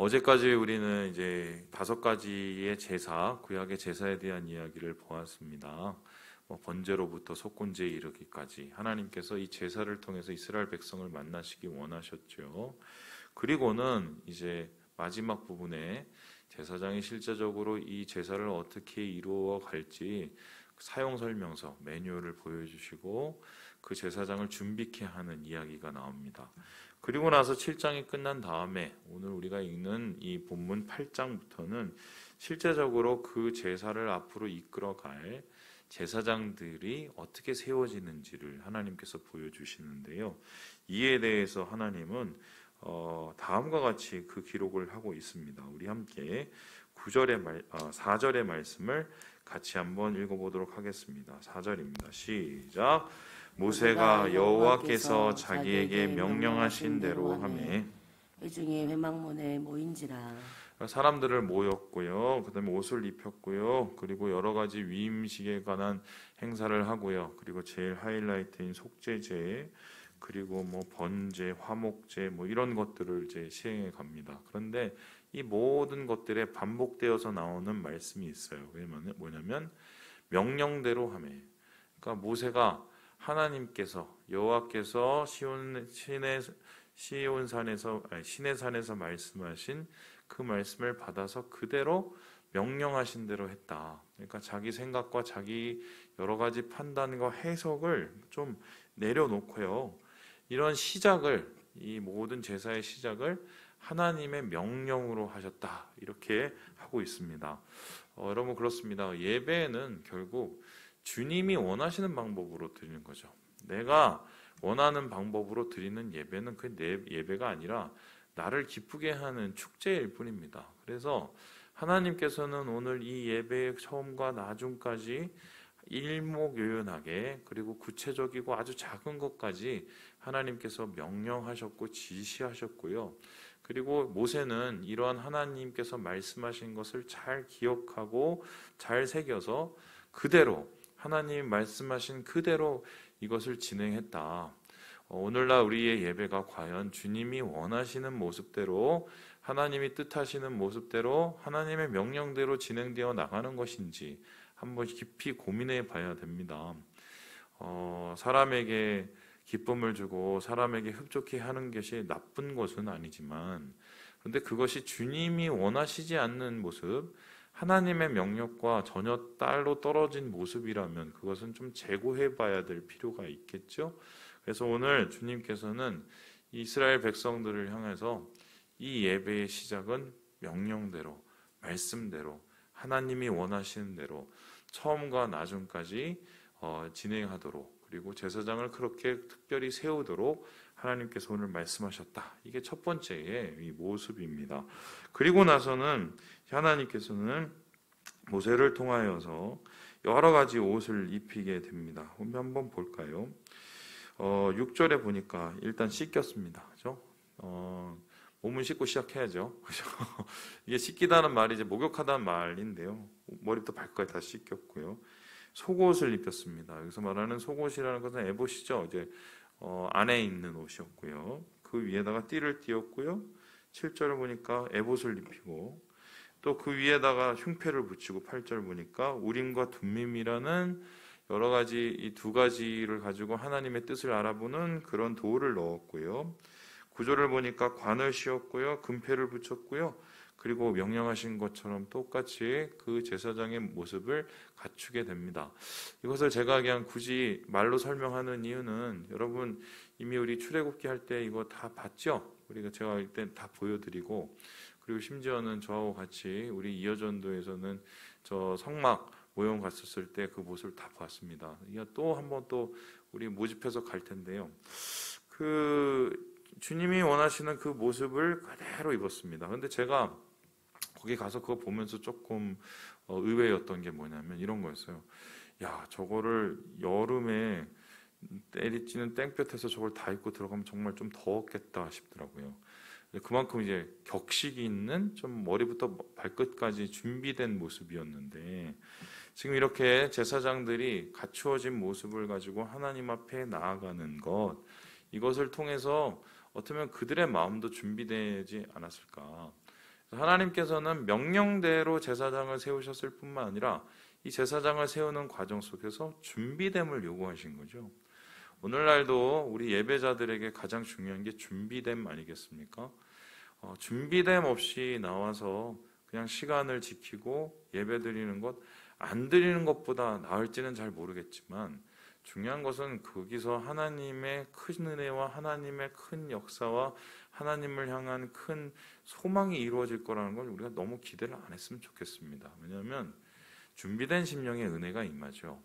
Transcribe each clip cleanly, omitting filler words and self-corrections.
어제까지 우리는 이제 5가지의 제사, 구약의 제사에 대한 이야기를 보았습니다. 번제로부터 속건제에 이르기까지 하나님께서 이 제사를 통해서 이스라엘 백성을 만나시기 원하셨죠. 그리고는 이제 마지막 부분에 제사장이 실제적으로 이 제사를 어떻게 이루어 갈지 사용 설명서, 매뉴얼을 보여주시고 그 제사장을 준비케 하는 이야기가 나옵니다. 그리고 나서 7장이 끝난 다음에 오늘 우리가 읽는 이 본문 8장부터는 실제적으로 그 제사를 앞으로 이끌어갈 제사장들이 어떻게 세워지는지를 하나님께서 보여주시는데요. 이에 대해서 하나님은 다음과 같이 그 기록을 하고 있습니다. 우리 함께 4절의 말씀을 같이 한번 읽어보도록 하겠습니다. 4절입니다. 시작. 모세가 여호와께서 자기에게 명령하신 대로 하매 회중이 회막문에 모인지라. 사람들을 모였고요. 그다음에 옷을 입혔고요. 그리고 여러 가지 위임식에 관한 행사를 하고요. 그리고 제일 하이라이트인 속죄제, 그리고 번제, 화목제 이런 것들을 이제 시행해 갑니다. 그런데 이 모든 것들에 반복되어서 나오는 말씀이 있어요. 뭐냐면 명령대로 하매. 그러니까 모세가 하나님께서 여호와께서 시내 산에서 말씀하신 그 말씀을 받아서 그대로 명령하신 대로 했다. 그러니까 자기 생각과 자기 여러 가지 판단과 해석을 좀 내려놓고요. 이런 시작을, 이 모든 제사의 시작을 하나님의 명령으로 하셨다. 이렇게 하고 있습니다. 여러분 그렇습니다. 예배는 결국 주님이 원하시는 방법으로 드리는 거죠. 내가 원하는 방법으로 드리는 예배는 그 내 예배가 아니라 나를 기쁘게 하는 축제일 뿐입니다. 그래서 하나님께서는 오늘 이 예배의 처음과 나중까지 일목요연하게, 그리고 구체적이고 아주 작은 것까지 하나님께서 명령하셨고 지시하셨고요. 그리고 모세는 이러한 하나님께서 말씀하신 것을 잘 기억하고 잘 새겨서 그대로 하나님 말씀하신 그대로 이것을 진행했다. 오늘날 우리의 예배가 과연 주님이 원하시는 모습대로, 하나님이 뜻하시는 모습대로, 하나님의 명령대로 진행되어 나가는 것인지 한번 깊이 고민해 봐야 됩니다. 사람에게 기쁨을 주고 사람에게 흡족해 하는 것이 나쁜 것은 아니지만, 그런데 그것이 주님이 원하시지 않는 모습, 하나님의 명령과 전혀 딸로 떨어진 모습이라면 그것은 좀 재고해 봐야 될 필요가 있겠죠. 그래서 오늘 주님께서는 이스라엘 백성들을 향해서 이 예배의 시작은 명령대로, 말씀대로, 하나님이 원하시는 대로 처음과 나중까지 진행하도록, 그리고 제사장을 그렇게 특별히 세우도록 하나님께서 오늘 말씀하셨다. 이게 첫 번째의 이 모습입니다. 그리고 나서는 하나님께서는 모세를 통하여서 여러 가지 옷을 입히게 됩니다. 한번 볼까요? 6절에 보니까 일단 씻겼습니다. 그죠? 몸은 씻고 시작해야죠. 그죠? 이게 씻기다는 말이 이제 목욕하다는 말인데요. 머리부터 발끝까지 다 씻겼고요. 속옷을 입혔습니다. 여기서 말하는 속옷이라는 것은 에봇이죠. 이제 안에 있는 옷이었고요. 그 위에다가 띠를 띄었고요. 7절을 보니까 에봇을 입히고, 또 그 위에다가 흉패를 붙이고, 8절 보니까 우림과 둠밈이라는 여러 가지 이 두 가지를 가지고 하나님의 뜻을 알아보는 그런 도를 넣었고요. 9절을 보니까 관을 씌웠고요. 금패를 붙였고요. 그리고 명령하신 것처럼 똑같이 그 제사장의 모습을 갖추게 됩니다. 이것을 제가 그냥 굳이 말로 설명하는 이유는, 여러분 이미 우리 출애굽기 할 때 이거 다 봤죠? 우리가 제가 이때 다 보여드리고, 그리고 심지어는 저하고 같이 우리 이어전도에서는 저 성막 모형 갔었을 때 그 모습을 다 봤습니다. 이거 또 한번 또 우리 모집해서 갈 텐데요. 그 주님이 원하시는 그 모습을 그대로 입었습니다. 그런데 제가 거기 가서 그거 보면서 조금 의외였던 게 뭐냐면 이런 거였어요. 야, 저거를 여름에 때리치는 땡볕에서 저걸 다 입고 들어가면 정말 좀 더웠겠다 싶더라고요. 그만큼 이제 격식이 있는, 좀 머리부터 발끝까지 준비된 모습이었는데, 지금 이렇게 제사장들이 갖추어진 모습을 가지고 하나님 앞에 나아가는 것, 이것을 통해서 어쩌면 그들의 마음도 준비되지 않았을까. 하나님께서는 명령대로 제사장을 세우셨을 뿐만 아니라 이 제사장을 세우는 과정 속에서 준비됨을 요구하신 거죠. 오늘날도 우리 예배자들에게 가장 중요한 게 준비됨 아니겠습니까? 준비됨 없이 나와서 그냥 시간을 지키고 예배 드리는 것, 안 드리는 것보다 나을지는 잘 모르겠지만 중요한 것은 거기서 하나님의 큰 은혜와 하나님의 큰 역사와 하나님을 향한 큰 소망이 이루어질 거라는 걸 우리가 너무 기대를 안 했으면 좋겠습니다. 왜냐하면 준비된 심령의 은혜가 임하죠.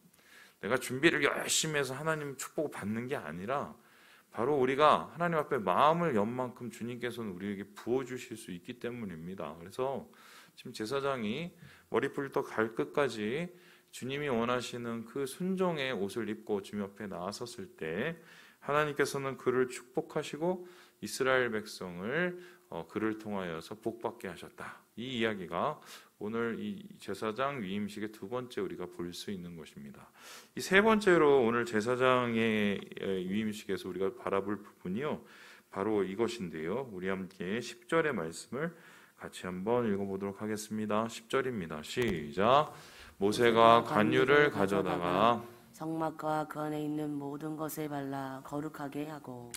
내가 준비를 열심히 해서 하나님 축복을 받는 게 아니라 바로 우리가 하나님 앞에 마음을 연 만큼 주님께서는 우리에게 부어주실 수 있기 때문입니다. 그래서 지금 제사장이 머리부터 발끝까지 주님이 원하시는 그 순종의 옷을 입고 주님 앞에 나아섰을 때 하나님께서는 그를 축복하시고 이스라엘 백성을 그를 통하여서 복받게 하셨다. 이 이야기가 오늘 이 제사장 위임식의 두 번째 우리가 볼 수 있는 것입니다. 이 세 번째로 오늘 제사장의 위임식에서 우리가 바라볼 부분이요, 바로 이것인데요. 우리 함께 10절의 말씀을 같이 한번 읽어보도록 하겠습니다. 10절입니다. 시작. 모세가 관유를 가져다가 성막과 그 안에 있는 모든 것에 발라 거룩하게 하고,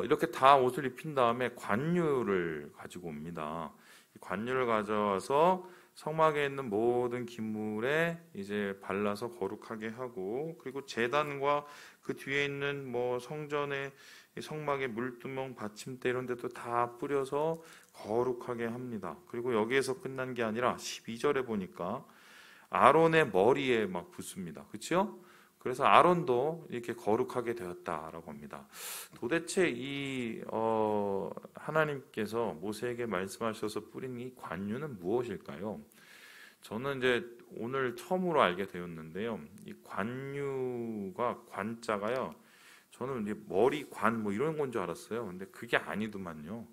이렇게 다 옷을 입힌 다음에 관유를 가지고 옵니다. 이 관유를 가져와서 성막에 있는 모든 기물에 이제 발라서 거룩하게 하고, 그리고 제단과 그 뒤에 있는 뭐 성전의 성막의 물두멍, 받침대 이런 데도 다 뿌려서 거룩하게 합니다. 그리고 여기에서 끝난 게 아니라 12절에 보니까 아론의 머리에 막 붓습니다. 그렇죠? 그래서 아론도 이렇게 거룩하게 되었다라고 합니다. 도대체 이 하나님께서 모세에게 말씀하셔서 뿌린 이 관유는 무엇일까요? 저는 이제 오늘 처음으로 알게 되었는데요. 이 관유가 관자가요. 저는 이제 머리 관 뭐 이런 건 줄 알았어요. 근데 그게 아니더만요.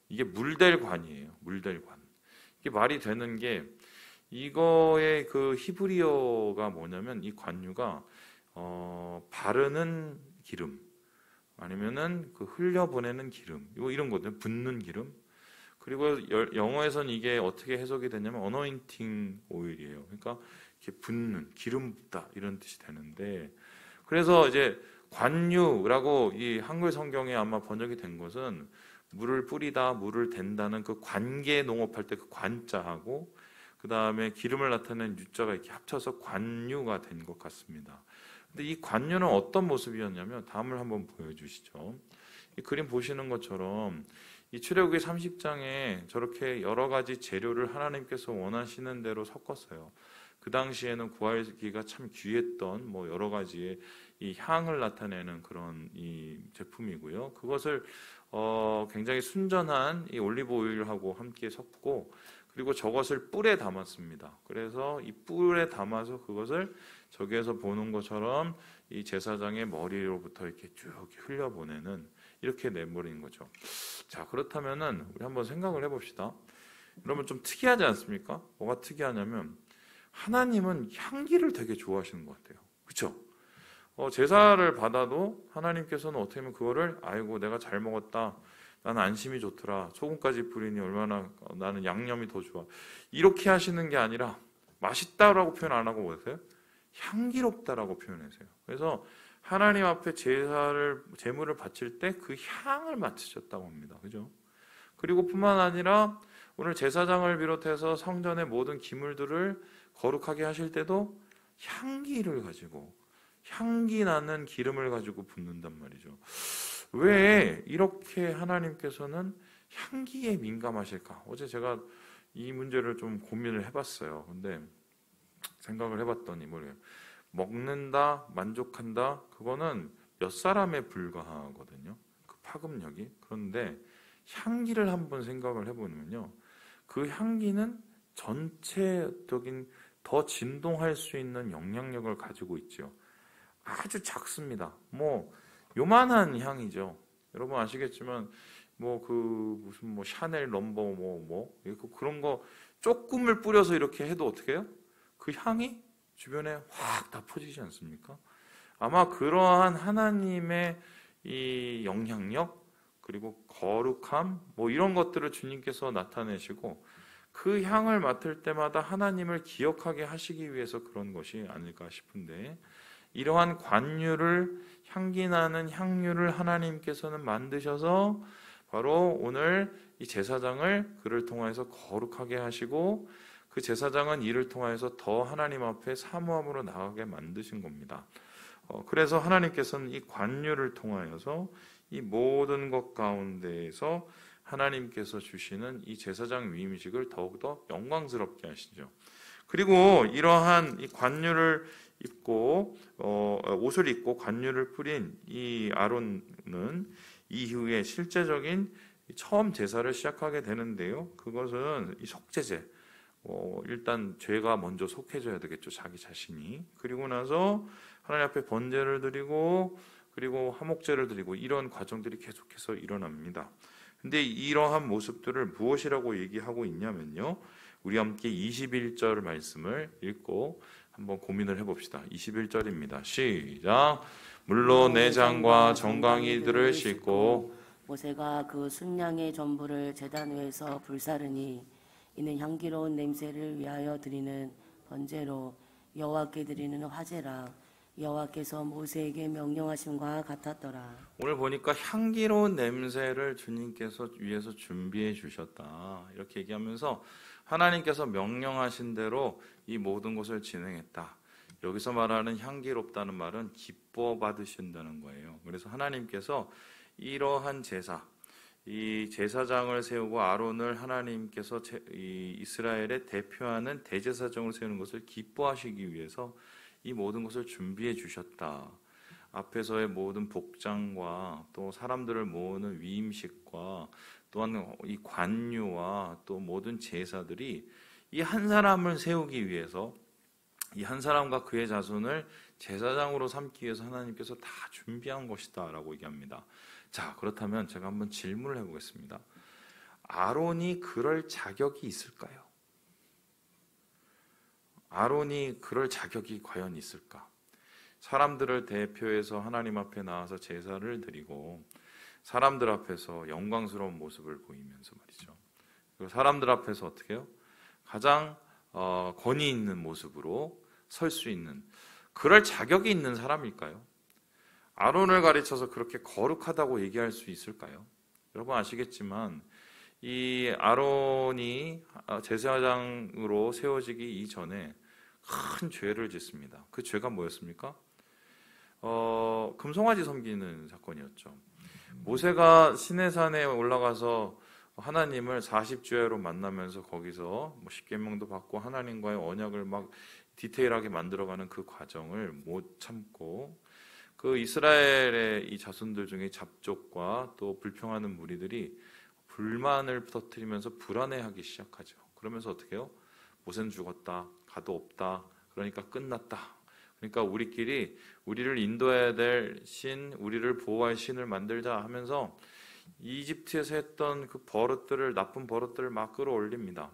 이게 물될 관이에요. 물될 관. 이게 말이 되는 게 이거의 그 히브리어가 뭐냐면 이 관유가 바르는 기름 아니면은 그 흘려보내는 기름 이런 거든 붓는 기름. 그리고 영어에서는 이게 어떻게 해석이 되냐면 어노인팅 오일이에요. 그러니까 이렇게 붓는 기름 붓다 이런 뜻이 되는데, 그래서 이제 관유라고 이 한글 성경에 아마 번역이 된 것은 물을 뿌리다, 물을 댄다는 그 관계 농업할 때 그 관자하고 그 다음에 기름을 나타내는 유자가 이렇게 합쳐서 관유가 된 것 같습니다. 근데 이 관유는 어떤 모습이었냐면 다음을 한번 보여주시죠. 이 그림 보시는 것처럼 이 출애굽기 30장에 저렇게 여러 가지 재료를 하나님께서 원하시는 대로 섞었어요. 그 당시에는 구하기가 참 귀했던 뭐 여러 가지의 이 향을 나타내는 그런 이 제품이고요. 그것을 굉장히 순전한 이 올리브 오일하고 함께 섞고, 그리고 저것을 뿔에 담았습니다. 그래서 이 뿔에 담아서 그것을 저기에서 보는 것처럼 이 제사장의 머리로부터 이렇게 쭉 흘려보내는, 이렇게 내버린 거죠. 자, 그렇다면은 우리 한번 생각을 해봅시다. 여러분 좀 특이하지 않습니까? 뭐가 특이하냐면 하나님은 향기를 되게 좋아하시는 것 같아요. 그렇죠? 제사를 받아도 하나님께서는 어떻게 하면 그거를 아이고 내가 잘 먹었다, 나는 안심이 좋더라, 소금까지 뿌리니 얼마나 나는 양념이 더 좋아, 이렇게 하시는 게 아니라 맛있다라고 표현 안 하고 뭐세요? 향기롭다라고 표현하세요. 그래서 하나님 앞에 제물을 바칠 때 그 향을 맡으셨다고 합니다. 그죠? 그리고 뿐만 아니라 오늘 제사장을 비롯해서 성전의 모든 기물들을 거룩하게 하실 때도 향기를 가지고, 향기 나는 기름을 가지고 붓는단 말이죠. 왜 이렇게 하나님께서는 향기에 민감하실까? 어제 제가 이 문제를 좀 고민을 해봤어요. 근데 생각을 해봤더니 뭐래요? 먹는다, 만족한다, 그거는 몇 사람에 불과하거든요. 그 파급력이. 그런데 향기를 한번 생각을 해보면요, 그 향기는 전체적인 더 진동할 수 있는 영향력을 가지고 있죠. 아주 작습니다. 뭐 요만한 향이죠. 여러분 아시겠지만 뭐 그 무슨 뭐 샤넬 넘버 그런 거 조금을 뿌려서 이렇게 해도 어떻게 해요? 그 향이 주변에 확 다 퍼지지 않습니까? 아마 그러한 하나님의 이 영향력, 그리고 거룩함, 뭐 이런 것들을 주님께서 나타내시고 그 향을 맡을 때마다 하나님을 기억하게 하시기 위해서 그런 것이 아닐까 싶은데, 이러한 관유를, 향기 나는 향유를 하나님께서는 만드셔서 바로 오늘 이 제사장을 그를 통하여서 거룩하게 하시고, 그 제사장은 이를 통하여서 더 하나님 앞에 사모함으로 나가게 만드신 겁니다. 그래서 하나님께서는 이 관유를 통하여서 이 모든 것 가운데에서 하나님께서 주시는 이 제사장 위임식을 더욱더 영광스럽게 하시죠. 그리고 이러한 이 관유를 입고 옷을 입고 관유를 뿌린 이 아론은 이후에 실제적인 처음 제사를 시작하게 되는데요. 그것은 이 속죄제. 일단 죄가 먼저 속해져야 되겠죠, 자기 자신이. 그리고 나서 하나님 앞에 번제를 드리고, 그리고 화목제를 드리고, 이런 과정들이 계속해서 일어납니다. 근데 이러한 모습들을 무엇이라고 얘기하고 있냐면요, 우리 함께 21절 말씀을 읽고 한번 고민을 해봅시다. 21절입니다. 시작. 물로 내장과 정강이들을 씻고 모세가 그 순양의 전부를 제단 위에서 불사르니 이는 향기로운 냄새를 위하여 드리는 번제로 여호와께 드리는 화제라. 여호와께서 모세에게 명령하심과 같았더라. 오늘 보니까 향기로운 냄새를 주님께서 위해서 준비해 주셨다, 이렇게 얘기하면서 하나님께서 명령하신 대로 이 모든 것을 진행했다. 여기서 말하는 향기롭다는 말은 기뻐 받으신다는 거예요. 그래서 하나님께서 이러한 제사, 이 제사장을 세우고 아론을 하나님께서 이 이스라엘의 대표하는 대제사장을 세우는 것을 기뻐하시기 위해서 이 모든 것을 준비해 주셨다. 앞에서의 모든 복장과 또 사람들을 모으는 위임식과 또한 이 관유와 또 모든 제사들이 이 한 사람을 세우기 위해서, 이 한 사람과 그의 자손을 제사장으로 삼기 위해서 하나님께서 다 준비한 것이다 라고 얘기합니다. 자, 그렇다면 제가 한번 질문을 해보겠습니다. 아론이 그럴 자격이 있을까요? 아론이 그럴 자격이 과연 있을까? 사람들을 대표해서 하나님 앞에 나와서 제사를 드리고 사람들 앞에서 영광스러운 모습을 보이면서 말이죠. 그리고 사람들 앞에서 어떻게 해요? 가장 권위 있는 모습으로 설 수 있는, 그럴 자격이 있는 사람일까요? 아론을 가르쳐서 그렇게 거룩하다고 얘기할 수 있을까요? 여러분 아시겠지만 이 아론이 제사장으로 세워지기 이전에 큰 죄를 짓습니다. 그 죄가 뭐였습니까? 금송아지 섬기는 사건이었죠. 모세가 시내산에 올라가서 하나님을 40주야로 만나면서 거기서 십계명도 받고 하나님과의 언약을 막 디테일하게 만들어가는 그 과정을 못 참고 그 이스라엘의 이 자손들 중에 잡족과 또 불평하는 무리들이 불만을 터뜨리면서 불안해하기 시작하죠. 그러면서 어떻게 해요? 모세는 죽었다, 가도 없다, 그러니까 끝났다. 그러니까 우리끼리 우리를 인도해야 될 신, 우리를 보호할 신을 만들자 하면서 이집트에서 했던 그 버릇들을, 나쁜 버릇들을 막 끌어올립니다.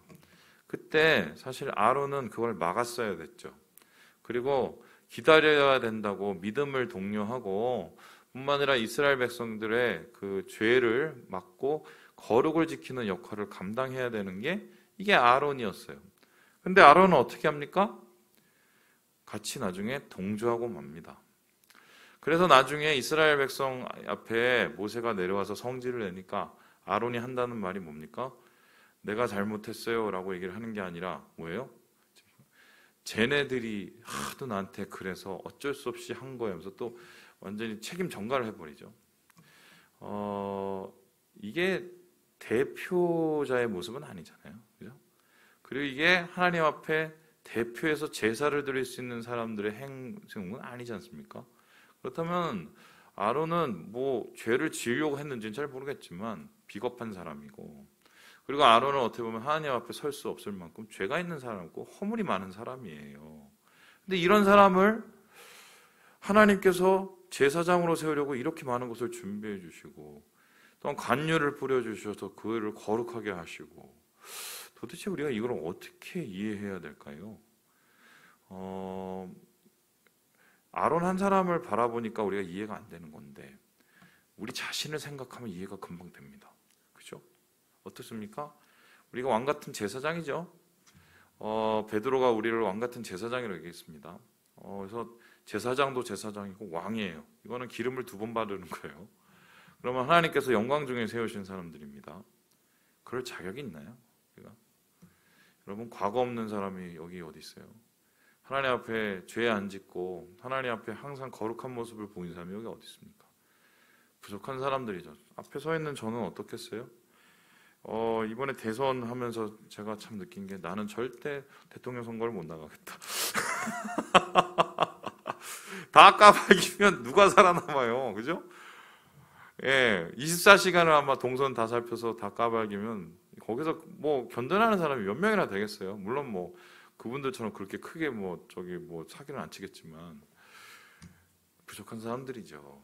그때 사실 아론은 그걸 막았어야 됐죠. 그리고 기다려야 된다고 믿음을 독려하고 뿐만 아니라 이스라엘 백성들의 그 죄를 막고 거룩을 지키는 역할을 감당해야 되는 게 이게 아론이었어요. 근데 아론은 어떻게 합니까? 같이 나중에 동조하고 맙니다. 그래서 나중에 이스라엘 백성 앞에 모세가 내려와서 성질을 내니까 아론이 한다는 말이 뭡니까? 내가 잘못했어요 라고 얘기를 하는 게 아니라 뭐예요? 쟤네들이 하도 나한테 그래서 어쩔 수 없이 한 거예요. 또 완전히 책임 전가를 해버리죠. 이게 대표자의 모습은 아니잖아요. 그죠? 그리고 이게 하나님 앞에 대표해서 제사를 드릴 수 있는 사람들의 행동은 아니지 않습니까? 그렇다면 아론은 뭐 죄를 지으려고 했는지는 잘 모르겠지만 비겁한 사람이고, 그리고 아론은 어떻게 보면 하나님 앞에 설 수 없을 만큼 죄가 있는 사람이고 허물이 많은 사람이에요. 근데 이런 사람을 하나님께서 제사장으로 세우려고 이렇게 많은 것을 준비해 주시고 또한 관유를 뿌려주셔서 그를 거룩하게 하시고, 도대체 우리가 이걸 어떻게 이해해야 될까요? 아론 한 사람을 바라보니까 우리가 이해가 안 되는 건데 우리 자신을 생각하면 이해가 금방 됩니다. 그죠? 어떻습니까? 우리가 왕 같은 제사장이죠. 베드로가 우리를 왕 같은 제사장이라고 얘기했습니다. 그래서 제사장도 제사장이고 왕이에요. 이거는 기름을 2번 바르는 거예요. 그러면 하나님께서 영광 중에 세우신 사람들입니다. 그럴 자격이 있나요? 우리가? 여러분, 과거 없는 사람이 여기 어디 있어요? 하나님 앞에 죄 안 짓고 하나님 앞에 항상 거룩한 모습을 보인 사람이 여기 어디 있습니까? 부족한 사람들이죠. 앞에 서 있는 저는 어떻겠어요? 이번에 대선 하면서 제가 참 느낀 게 나는 절대 대통령 선거를 못 나가겠다. 다 까발기면 누가 살아남아요? 그죠? 예, 24시간을 아마 동선 다 살펴서 다 까발기면 거기서 뭐 견뎌내는 사람이 몇 명이나 되겠어요? 물론 뭐 그분들처럼 그렇게 크게 사기는 안 치겠지만 부족한 사람들이죠.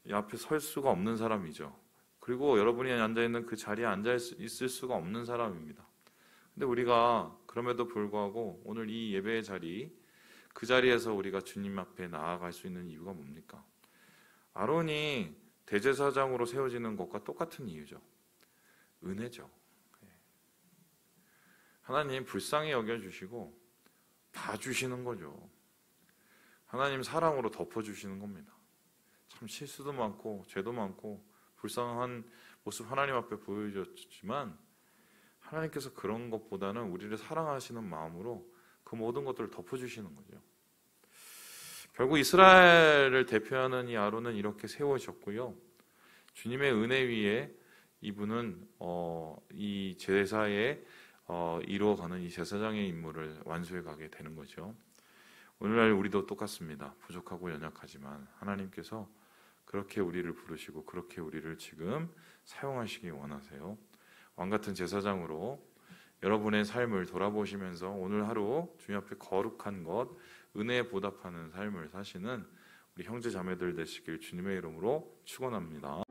이 앞에 설 수가 없는 사람이죠. 그리고 여러분이 앉아있는 그 자리에 앉아있을 수가 없는 사람입니다. 근데 우리가 그럼에도 불구하고 오늘 이 예배의 자리, 그 자리에서 우리가 주님 앞에 나아갈 수 있는 이유가 뭡니까? 아론이 대제사장으로 세워지는 것과 똑같은 이유죠. 은혜죠. 하나님 불쌍히 여겨주시고 봐주시는 거죠. 하나님 사랑으로 덮어주시는 겁니다. 참 실수도 많고 죄도 많고 불쌍한 모습 하나님 앞에 보여줬지만 하나님께서 그런 것보다는 우리를 사랑하시는 마음으로 그 모든 것들을 덮어주시는 거죠. 결국 이스라엘을 대표하는 이 아론은 이렇게 세워졌고요. 주님의 은혜 위에 이분은 이 제사에 이루어가는 이 제사장의 임무를 완수해 가게 되는 거죠. 오늘날 우리도 똑같습니다. 부족하고 연약하지만 하나님께서 그렇게 우리를 부르시고 그렇게 우리를 지금 사용하시기 원하세요. 왕같은 제사장으로 여러분의 삶을 돌아보시면서 오늘 하루 주님 앞에 거룩한 것, 은혜에 보답하는 삶을 사시는 우리 형제 자매들 되시길 주님의 이름으로 축원합니다.